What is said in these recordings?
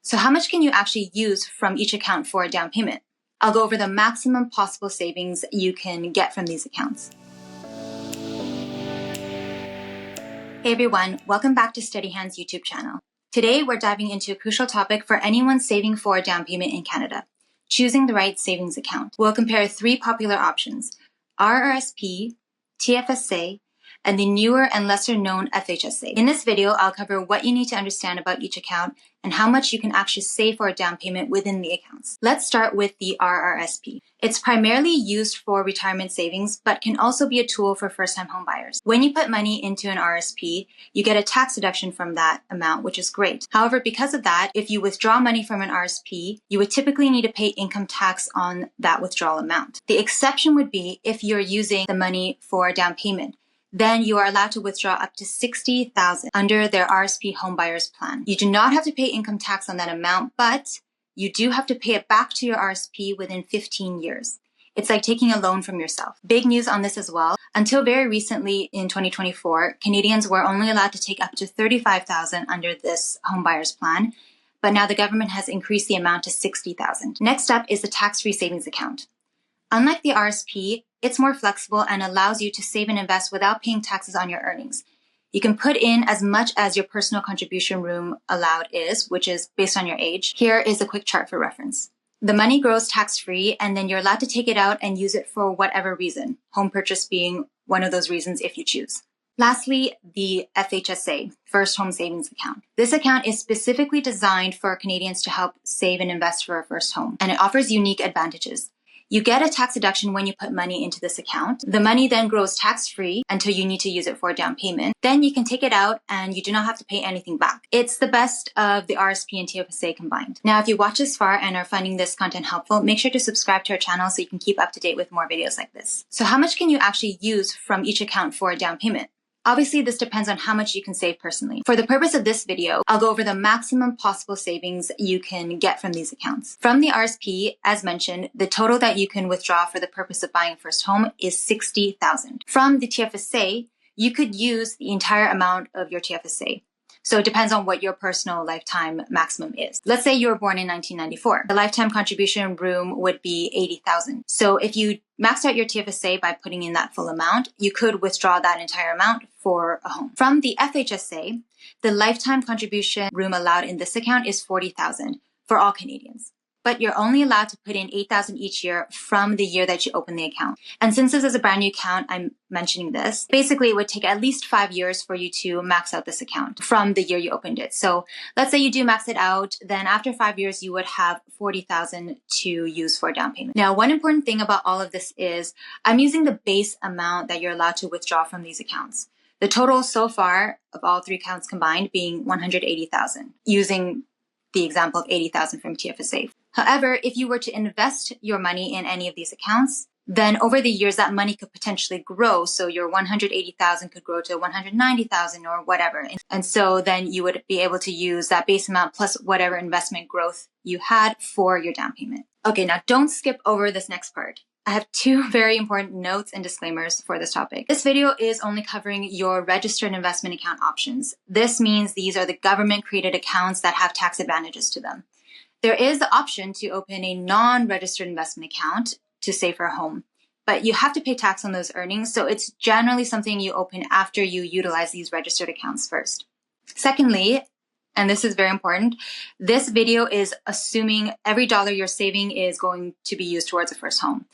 So how much can you actually use from each account for a down payment? I'll go over the maximum possible savings you can get from these accounts. Hey everyone, welcome back to Steadyhand's YouTube channel. Today we're diving into a crucial topic for anyone saving for a down payment in Canada: choosing the right savings account. We'll compare three popular options: RRSP, TFSA, and the newer and lesser known FHSA. In this video, I'll cover what you need to understand about each account and how much you can actually save for a down payment within the accounts. Let's start with the RRSP. It's primarily used for retirement savings, but can also be a tool for first-time homebuyers. When you put money into an RRSP, you get a tax deduction from that amount, which is great. However, because of that, if you withdraw money from an RRSP, you would typically need to pay income tax on that withdrawal amount. The exception would be if you're using the money for a down payment. Then you are allowed to withdraw up to $60,000 under their RRSP homebuyers plan. You do not have to pay income tax on that amount, but you do have to pay it back to your RRSP within 15 years. It's like taking a loan from yourself. Big news on this as well. Until very recently in 2024, Canadians were only allowed to take up to $35,000 under this homebuyers plan, but now the government has increased the amount to $60,000. Next up is the tax-free savings account. Unlike the RRSP, it's more flexible and allows you to save and invest without paying taxes on your earnings. You can put in as much as your personal contribution room allowed is, which is based on your age. Here is a quick chart for reference. The money grows tax-free, and then you're allowed to take it out and use it for whatever reason, home purchase being one of those reasons if you choose. Lastly, the FHSA, First Home Savings Account. This account is specifically designed for Canadians to help save and invest for a first home, and it offers unique advantages. You get a tax deduction when you put money into this account. The money then grows tax-free until you need to use it for a down payment. Then you can take it out and you do not have to pay anything back. It's the best of the RRSP and TFSA combined. Now, if you watch this far and are finding this content helpful, make sure to subscribe to our channel so you can keep up to date with more videos like this. So how much can you actually use from each account for a down payment? Obviously, this depends on how much you can save personally. For the purpose of this video, I'll go over the maximum possible savings you can get from these accounts. From the RRSP, as mentioned, the total that you can withdraw for the purpose of buying a first home is $60,000. From the TFSA, you could use the entire amount of your TFSA. So it depends on what your personal lifetime maximum is. Let's say you were born in 1994. The lifetime contribution room would be $80,000. So if you maxed out your TFSA by putting in that full amount, you could withdraw that entire amount for a home. From the FHSA, the lifetime contribution room allowed in this account is $40,000 for all Canadians. But you're only allowed to put in $8,000 each year from the year that you open the account. And since this is a brand new account, I'm mentioning this. Basically, it would take at least 5 years for you to max out this account from the year you opened it. So let's say you do max it out, then after 5 years, you would have $40,000 to use for a down payment. Now, one important thing about all of this is I'm using the base amount that you're allowed to withdraw from these accounts. The total so far of all three accounts combined being $180,000, using the example of $80,000 from TFSA. However, if you were to invest your money in any of these accounts, then over the years, that money could potentially grow. So your $180,000 could grow to $190,000 or whatever. And so then you would be able to use that base amount plus whatever investment growth you had for your down payment. Okay, now don't skip over this next part. I have two very important notes and disclaimers for this topic. This video is only covering your registered investment account options. This means these are the government-created accounts that have tax advantages to them. There is the option to open a non-registered investment account to save for a home, but you have to pay tax on those earnings, so it's generally something you open after you utilize these registered accounts first. Secondly, and this is very important, this video is assuming every dollar you're saving is going to be used towards a first home.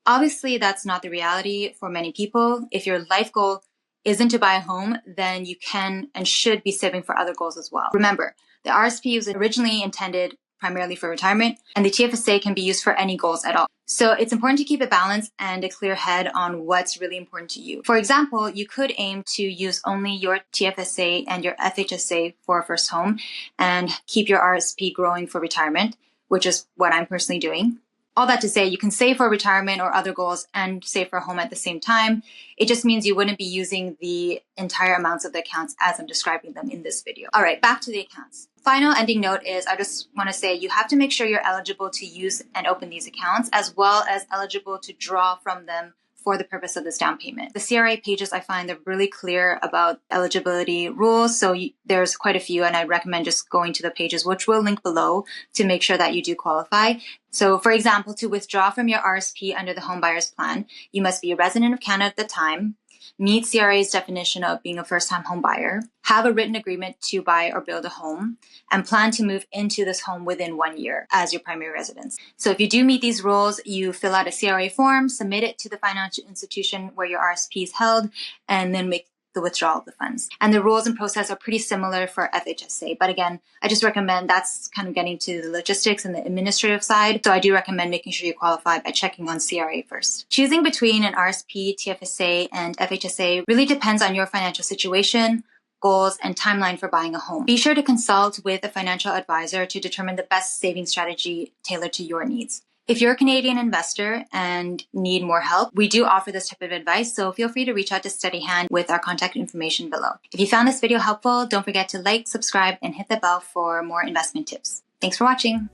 Obviously, that's not the reality for many people. If your life goal isn't to buy a home, then you can and should be saving for other goals as well. Remember, the RRSP was originally intended primarily for retirement, and the TFSA can be used for any goals at all. So it's important to keep a balance and a clear head on what's really important to you. For example, you could aim to use only your TFSA and your FHSA for a first home and keep your RRSP growing for retirement, which is what I'm personally doing. All that to say, you can save for retirement or other goals and save for a home at the same time. It just means you wouldn't be using the entire amounts of the accounts as I'm describing them in this video. All right, back to the accounts. Final ending note is I just want to say you have to make sure you're eligible to use and open these accounts, as well as eligible to draw from them for the purpose of this down payment. The CRA pages, I find, they're really clear about eligibility rules. So there's quite a few, and I recommend just going to the pages, which we'll link below, to make sure that you do qualify. So for example, to withdraw from your RSP under the homebuyers plan, you must be a resident of Canada at the time, meet CRA's definition of being a first-time home buyer, have a written agreement to buy or build a home, and plan to move into this home within 1 year as your primary residence. So if you do meet these rules, you fill out a CRA form, submit it to the financial institution where your RSP is held, and then make the withdrawal of the funds. And the rules and process are pretty similar for FHSA. But again, I just recommend, that's kind of getting to the logistics and the administrative side. So I do recommend making sure you qualify by checking on CRA first. Choosing between an RSP, TFSA, and FHSA really depends on your financial situation, goals, and timeline for buying a home. Be sure to consult with a financial advisor to determine the best saving strategy tailored to your needs. If you're a Canadian investor and need more help, we do offer this type of advice, so feel free to reach out to Steadyhand with our contact information below. If you found this video helpful, don't forget to like, subscribe, and hit the bell for more investment tips. Thanks for watching.